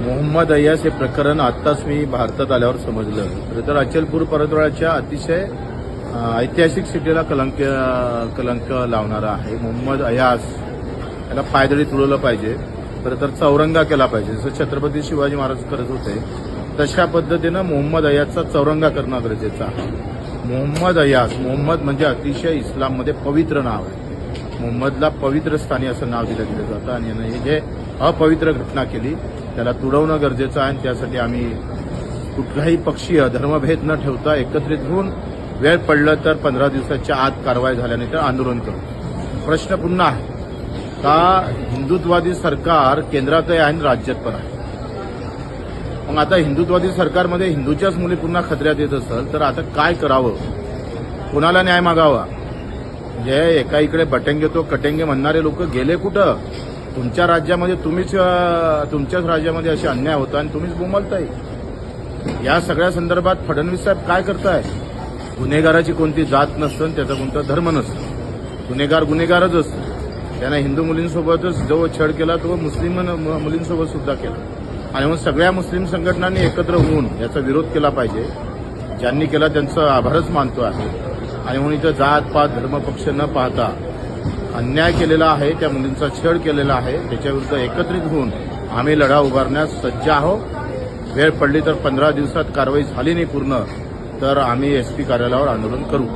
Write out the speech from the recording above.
मोहम्मद अय्यास हे प्रकरण आत्ताच मी भारतात आल्यावर समजलं. खरं तर अचलपूर परतवाड्याच्या अतिशय ऐतिहासिक सिटीला कलंक लावणारा आहे. मोहम्मद अय्यास याला पायदळी तुडवलं पाहिजे, खरं तर चौरंगा केला पाहिजे. जसं छत्रपती शिवाजी महाराज करत होते तशा पद्धतीनं मोहम्मद अय्यासचा चौरंगा करणं गरजेचं आहे. मोहम्मद अय्यास, मोहम्मद म्हणजे अतिशय इस्लाममध्ये पवित्र नाव आहे. मोहम्मदला पवित्र स्थानी असं नाव दिलं गेलं जातं आणि यानं जे अपवित्र घटना केली त्याला तुडवणं गरजेचं आहे. आणि त्यासाठी आम्ही कुठलाही पक्षीय धर्मभेद न ठेवता एकत्रित होऊन वेळ पडलं तर 15 दिवसाच्या आत कारवाई झाल्यानंतर आंदोलन करू. प्रश्न पुन्हा आहे का हिंदुत्ववादी सरकार केंद्रातही आहे आणि राज्यात पण आहे. मग आता हिंदुत्ववादी सरकारमध्ये हिंदूच्याच मुली पुन्हा खतऱ्यात येत असेल तर आता काय करावं, कुणाला न्याय मागावा? म्हणजे एका इकडे बटेंगे तो कटेंगे म्हणणारे लोक गेले कुठं? तुमच्या राज्यामध्ये तुमच्याच राज्यामध्ये असे अन्याय होता आणि तुम्हीच बोंबलताय. या सगळ्या संदर्भात फडणवीस साहेब काय करताय? गुन्हेगाराची कोणती जात नसतं, त्याचा कोणता धर्म नसतो. गुन्हेगार गुन्हेगारच असतो. त्याने हिंदू मुलींसोबतच जो छळ केला तो मुस्लिम मुलींसोबत सुद्धा केला. आणि म्हणून सगळ्या मुस्लिम संघटनांनी एकत्र होऊन याचा विरोध केला पाहिजे. ज्यांनी केला त्यांचं आभारच मानतो आहे. आणि म्हणून इथं जात पात धर्म पक्ष न पाहता अन्याय केलेला आहे, त्या मुलींचा छळ केलेला आहे, त्याच्याविरुद्ध एकत्रित होऊन आम्ही लढा उभारण्यास सज्ज आहोत. वेळ पडली तर 15 दिवसात कारवाई झाली नाही पूर्ण तर आम्ही एसपी कार्यालयावर आंदोलन करू.